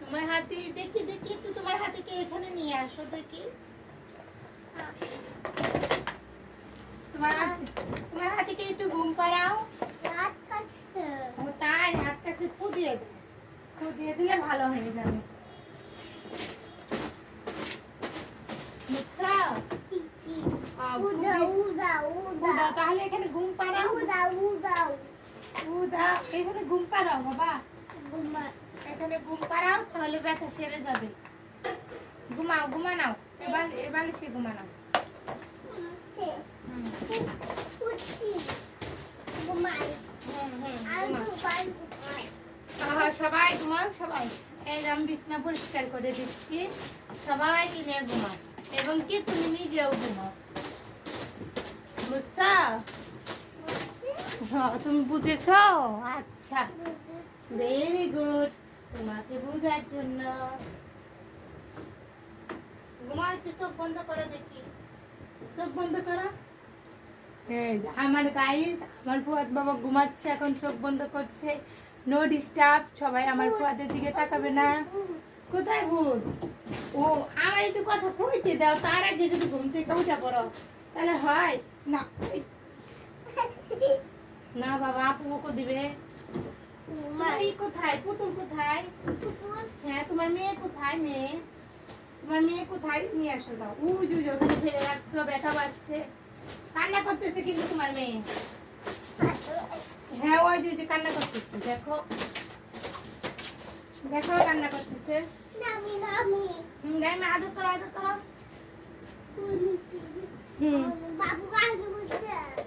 তোমার হাতে দেখি দেখি একটু তোমার হাতে এখানে নিয়ে আসো দেখি। তোমার হাতে একটু ঘুম পাড়াও। ও তাই হাত কাছে খুদিয়ে দিলে ভালো হয়ে যাবে। তাহলে এখানে ঘুম পাড়াও। এখানে ঘুম পাড়াও বাবা, এখানে ঘুম পাড়াও, তাহলে ব্যথা সেরে যাবে। ঘুমানাও এবার সে ঘুমানাও। সবাই ঘুমাও, সবাই। এই আমি বিছানা পরিষ্কার করে দিচ্ছি, সবাই নিয়ে ঘুমাও এবং কি তুমি নিজেও ঘুমাও। বুঝছো? তুমি বুঝেছ? আচ্ছা, ভেরি গুড। তোমাকে বোঝার জন্য ঘুমাও। একটু চোখ বন্ধ করো দেখি, চোখ বন্ধ করো। আমার গাইস, আমার ফুয়াদ বাবা ঘুমাচ্ছে এখন, চোখ বন্ধ করছে। No disturb. সবাই আমার ফুয়াদের দিকে তাকাবে না। কোথায় ভূত? ও আমার একটু কথা কইতে দাও, তার আগে যদি ঘুম থেকে উঠে পড়ো তাহলে হয় না। না বাবা, আপু ওকে দিবে। কোথায় পুতুল? কোথায় হ্যাঁ, তোমার মেয়ে কোথায়? তোমার মেয়ে কোথায়? নিয়ে আসো দাও। ওখানে ফেলে রাখছো, ব্যথা পাচ্ছে, কান্না করতেছে কিন্তু তোমার মেয়ে। হ্যাঁ, ওই যে কান্না করতেছে, দেখো কান্না করতেছে। আদর করো, আদর করো।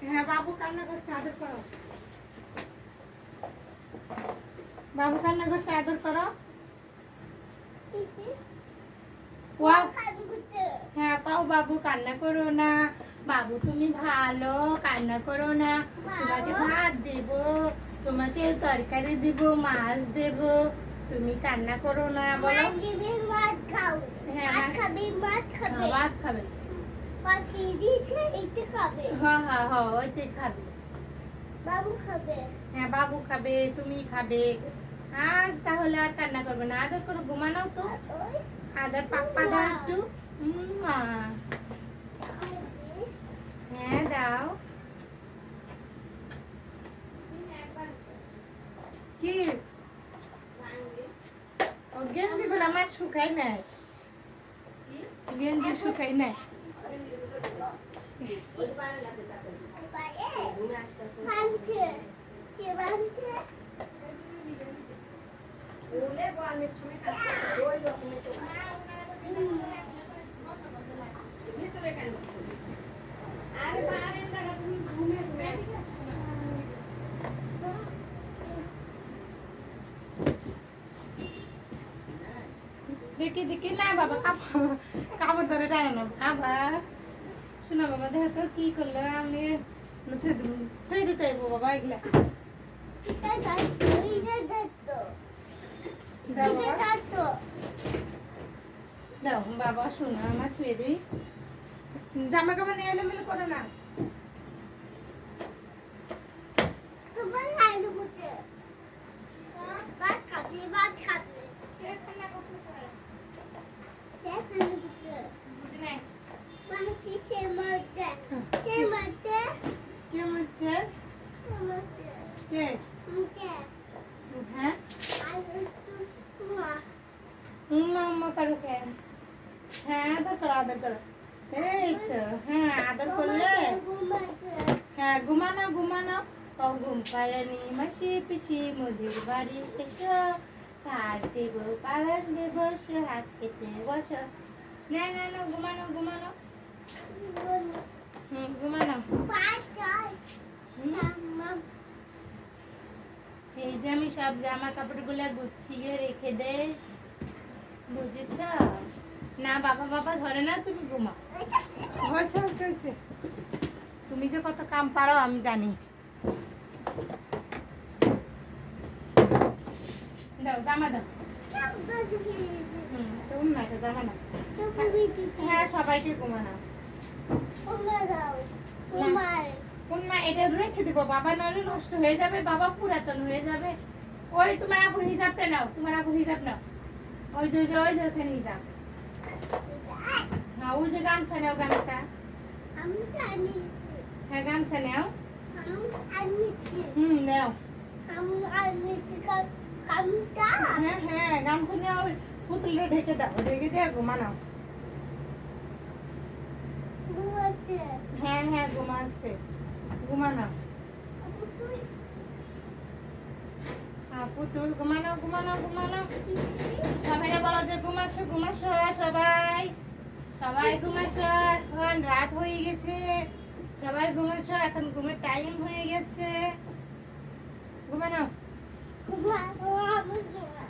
হ্যাঁ, বাবু কান্না করছে, আদর করো। বাবু কান্না করছে, আদর করো। হ্যাঁ, কাও বাবু কান্না করো না। বাবু তুমি ভালো, কান্না করো না। তোমাকে ভাত দেব, তোমাকে তরকারি দিব, মাছ দেব, তুমি কান্না করো না। বলো ভাত খাবে। হ্যাঁ, ওইটাই খাবে। বাবু খাবে। হ্যাঁ, বাবু খাবে, তুমি খাবে। আর তাহলে আর কান্না করবে না। আদর করো, ঘুমানো তো। আদর পাপ্পা দাও একটু। হ্যাঁ দাও। কি গেঞ্জি গুলো আমার শুকাই নাই, গেঞ্জি শুকাই নাই। দেখি না বাবা, কাপড় ধরে টানো আবার। শোনা বাবা, দেখো তো কি করলো। আমি ফেলে দিতে বাবা এগুলা। দাও বাবা, শোনা আমার ছুঁয়ে দিই। জামা কাপড় নিয়ে এলোমেলো করো না। হ্যাঁ, আদর করো, আদর করো। এই তো, হ্যাঁ আদর করলে। হ্যাঁ, ঘুমানো। ঘুম পাড়ানি মাসি পিসি মোদের বাড়ি এসো, কাঠ দেব, পালন দেব, হাত কেটে বসো। না, ঘুমানো। ঘুমানো। এই যে আমি সব জামা কাপড় গুলা গুছিয়ে রেখে দেই, বুঝেছ? না বাবা ধরে না, তুমি ঘুমাও। হয়েছে। তুমি যে কত কাম পারো আমি জানি। দাও জামা দাও। জামা না। হ্যাঁ, সবাইকে ঘুমানো। এটা রেখে দিব বাবা, নইলে নষ্ট হয়ে যাবে, বাবা পুরাতন হয়ে যাবে। ওই তোমার আপুর হিজাবটা নাও, তোমার আপুর হিজাব নাও। ওই যে ওই যে ওখানে যাও। হ্যাঁ ওই যে গামছা নাও গামছা। হ্যাঁ গামছা নাও। নাও। হ্যাঁ হ্যাঁ গামছা নাও পুতুলটা ঢেকে দাও ঢেকে দিয়ে ঘুমানো। হ্যাঁ হ্যাঁ ঘুমাচ্ছে ঘুমানো। পুতুল ঘুমানো ঘুমানো ঘুমানো। সবাই বলো যে ঘুমাসো ঘুমাসো সবাই সবাই ঘুমাসো এখন রাত হয়ে গেছে সবাই ঘুমাসো এখন ঘুমের টাইম হয়ে গেছে ঘুমানো।